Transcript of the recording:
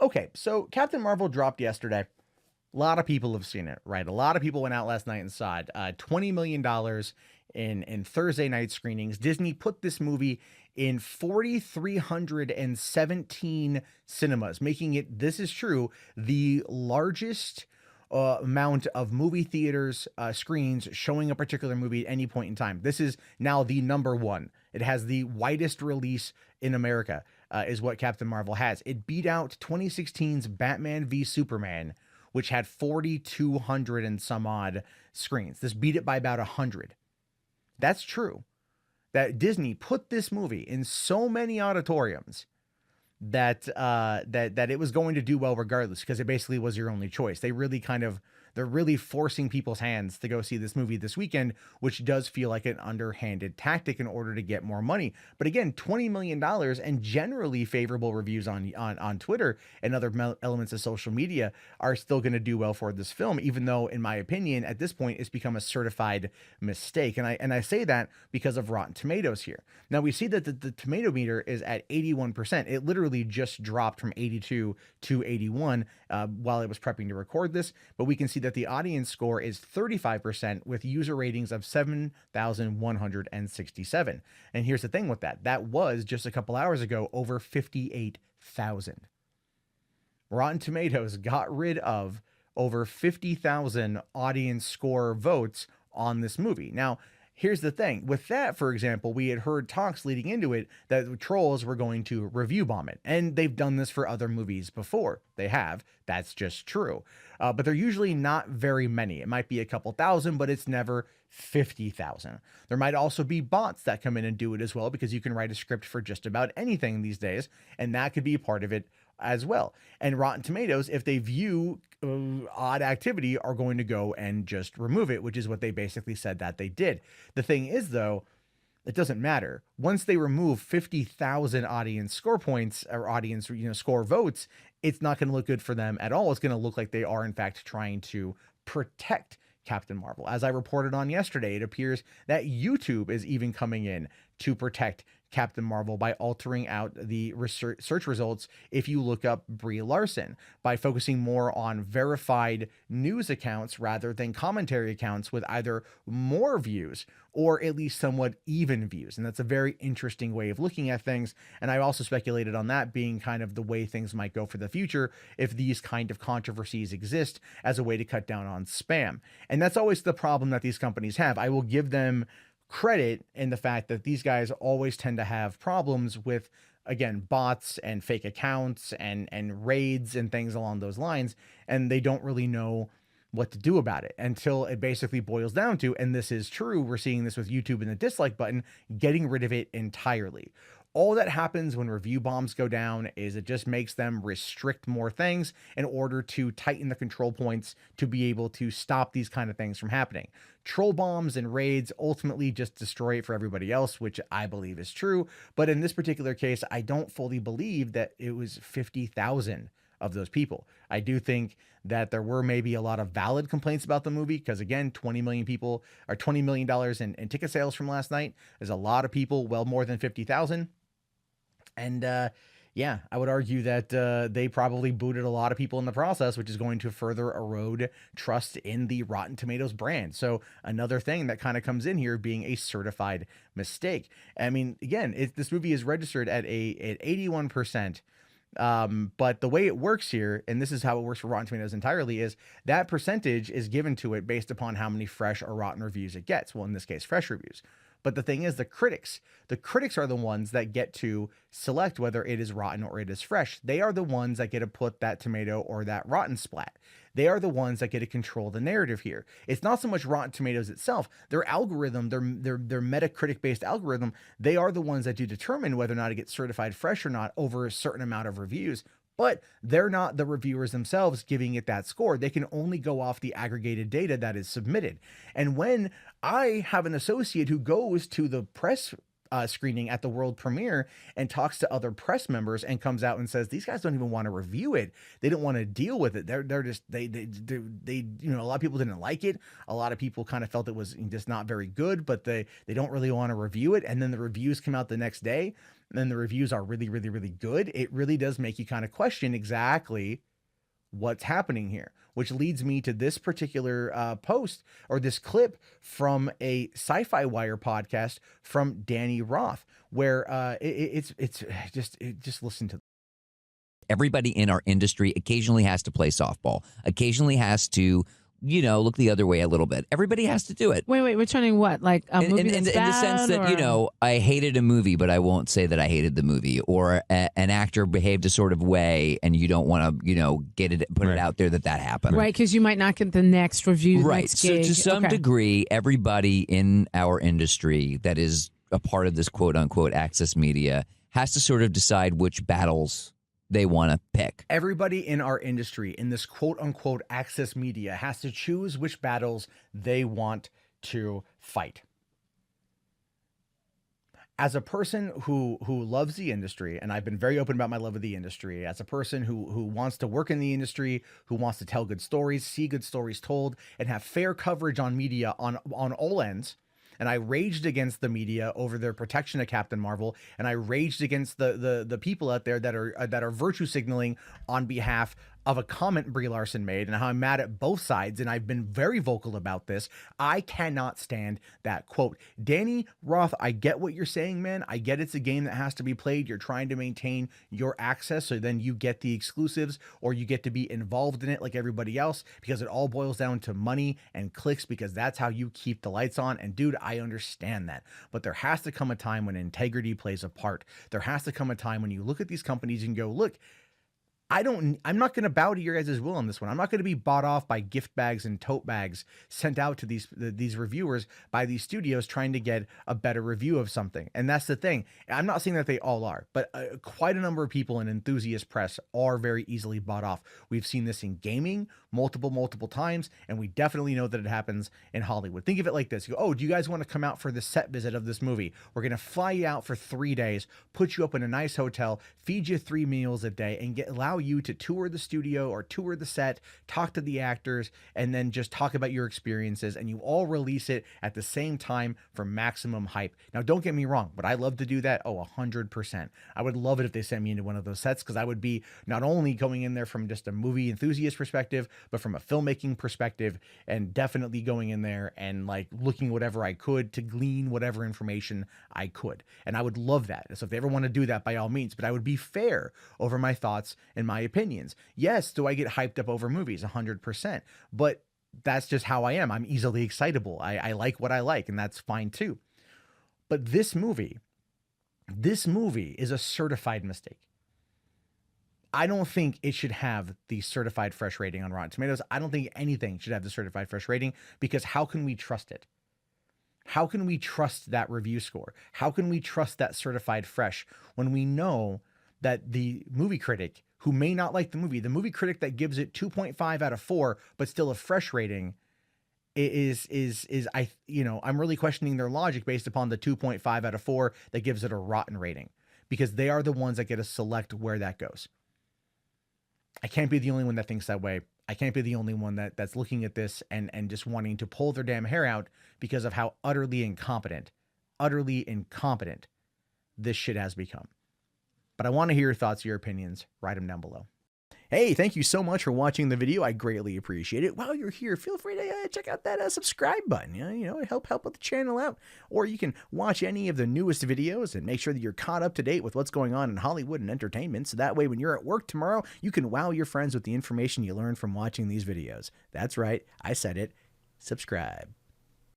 Okay, so Captain Marvel dropped yesterday. A lot of people have seen it, right? A lot of people went out last night and saw it. $20 million in Thursday night screenings. Disney put this movie in 4,317 cinemas, making it, this is true, the largest amount of movie theaters screens showing a particular movie at any point in time. This is now the number one. It has the widest release in America, is what Captain Marvel has. It beat out 2016's Batman v Superman, which had 4,200 and some odd screens. This beat it by about 100. That's true. That Disney put this movie in so many auditoriums that it was going to do well regardless, because it basically was your only choice. They're really forcing people's hands to go see this movie this weekend, which does feel like an underhanded tactic in order to get more money. But again, $20 million and generally favorable reviews on Twitter and other elements of social media are still going to do well for this film, even though, in my opinion, at this point, it's become a certified mistake. And I say that because of Rotten Tomatoes here. Now we see that the tomato meter is at 81%. It literally just dropped from 82 to 81 while I was prepping to record this, but we can see that the audience score is 35% with user ratings of 7,167. And here's the thing with that. That was just a couple hours ago over 58,000. Rotten Tomatoes got rid of over 50,000 audience score votes on this movie. Now, here's the thing. With that, for example, we had heard talks leading into it that the Trolls were going to review bomb it. And they've done this for other movies before. They have. That's just true. But they're usually not very many. It might be a couple thousand, but it's never 50,000. There might also be bots that come in and do it as well, because you can write a script for just about anything these days, and that could be a part of it as well. And Rotten Tomatoes, if they view odd activity, are going to go and just remove it, which is what they basically said that they did. The thing is, though, it doesn't matter. Once they remove 50,000 audience score points or audience, score votes, it's not going to look good for them at all. It's going to look like they are, in fact, trying to protect Captain Marvel. As I reported on yesterday, it appears that YouTube is even coming in to protect Captain Marvel by altering out the search results if you look up Brie Larson, by focusing more on verified news accounts rather than commentary accounts with either more views or at least somewhat even views. And that's a very interesting way of looking at things. And I also speculated on that being kind of the way things might go for the future if these kind of controversies exist, as a way to cut down on spam. And that's always the problem that these companies have. I will give them credit in the fact that these guys always tend to have problems with, again, bots and fake accounts and raids and things along those lines, and they don't really know what to do about it until it basically boils down to, and this is true, we're seeing this with YouTube and the dislike button, getting rid of it entirely. All that happens when review bombs go down is it just makes them restrict more things in order to tighten the control points to be able to stop these kind of things from happening. Troll bombs and raids ultimately just destroy it for everybody else, which I believe is true. But in this particular case, I don't fully believe that it was 50,000 of those people. I do think that there were maybe a lot of valid complaints about the movie, because again, 20 million people, or $20 million in ticket sales from last night is a lot of people, well more than 50,000. And yeah, I would argue that they probably booted a lot of people in the process, which is going to further erode trust in the Rotten Tomatoes brand. So another thing that kind of comes in here being a certified mistake. I mean, again, this movie is registered at 81%. But the way it works here, and this is how it works for Rotten Tomatoes entirely, is that percentage is given to it based upon how many fresh or rotten reviews it gets. Well, in this case, fresh reviews. But the thing is, the critics are the ones that get to select whether it is rotten or it is fresh. They are the ones that get to put that tomato or that rotten splat. They are the ones that get to control the narrative here. It's not so much Rotten Tomatoes itself. Their algorithm, their Metacritic based algorithm, they are the ones that do determine whether or not it gets certified fresh or not over a certain amount of reviews. But they're not the reviewers themselves giving it that score. They can only go off the aggregated data that is submitted. And when I have an associate who goes to the press screening at the world premiere and talks to other press members and comes out and says, these guys don't even want to review it. They don't want to deal with it. They're just, they, a lot of people didn't like it. A lot of people kind of felt it was just not very good, but they don't really want to review it. And then the reviews come out the next day and the reviews are really, really, really good, it really does make you kind of question exactly what's happening here, which leads me to this particular post, or this clip from a Sci-Fi Wire podcast from Danny Roth, where it's just listen to. Everybody in our industry occasionally has to play softball, occasionally has to, look the other way a little bit. Everybody has to do it. Wait, returning what? Like a movie that's in bad, the sense that, or... I hated a movie, but I won't say that I hated the movie, or an actor behaved a sort of way and you don't want to, put it out there that happened. Right, because you might not get the next review, right. next So gig. to some degree, everybody in our industry that is a part of this quote unquote access media has to sort of decide which battles they want to pick. Everybody in our industry, in this quote unquote access media, has to choose which battles they want to fight. As a person who loves the industry, and I've been very open about my love of the industry, as a person who wants to work in the industry, who wants to tell good stories, see good stories told, and have fair coverage on media on all ends. And I raged against the media over their protection of Captain Marvel, and I raged against the people out there that are virtue signaling on behalf of a comment Brie Larson made, and how I'm mad at both sides, and I've been very vocal about this. I cannot stand that quote. Danny Roth, I get what you're saying, man. I get it's a game that has to be played. You're trying to maintain your access, so then you get the exclusives, or you get to be involved in it like everybody else, because it all boils down to money and clicks, because that's how you keep the lights on. And dude, I understand that. But there has to come a time when integrity plays a part. There has to come a time when you look at these companies and go, look, I'm not going to bow to your guys' will on this one. I'm not going to be bought off by gift bags and tote bags sent out to these reviewers by these studios trying to get a better review of something. And that's the thing. I'm not saying that they all are, but quite a number of people in enthusiast press are very easily bought off. We've seen this in gaming multiple times, and we definitely know that it happens in Hollywood. Think of it like this. You go, oh, do you guys want to come out for the set visit of this movie? We're going to fly you out for 3 days, put you up in a nice hotel, feed you 3 meals a day, and allow you to tour the studio or tour the set, talk to the actors, and then just talk about your experiences, and you all release it at the same time for maximum hype. Now, don't get me wrong, but I love to do that. Oh, 100%. I would love it if they sent me into one of those sets, because I would be not only going in there from just a movie enthusiast perspective, but from a filmmaking perspective, and definitely going in there and like looking whatever I could to glean whatever information I could. And I would love that. So if they ever want to do that, by all means, but I would be fair over my thoughts and my opinions. Yes, do I get hyped up over movies? 100%. But that's just how I am. I'm easily excitable. I like what I like, and that's fine too. But this movie is a certified mistake. I don't think it should have the certified fresh rating on Rotten Tomatoes. I don't think anything should have the certified fresh rating, because how can we trust it? How can we trust that review score? How can we trust that certified fresh when we know that the movie critic who may not like the movie critic that gives it 2.5 out of 4, but still a fresh rating, I'm really questioning their logic based upon the 2.5 out of 4 that gives it a rotten rating, because they are the ones that get to select where that goes. I can't be the only one that thinks that way. I can't be the only one that's looking at this and just wanting to pull their damn hair out because of how utterly incompetent this shit has become. But I want to hear your thoughts, your opinions. Write them down below. Hey, thank you so much for watching the video. I greatly appreciate it. While you're here, feel free to check out that subscribe button. Help the channel out. Or you can watch any of the newest videos and make sure that you're caught up to date with what's going on in Hollywood and entertainment. So that way, when you're at work tomorrow, you can wow your friends with the information you learned from watching these videos. That's right. I said it. Subscribe.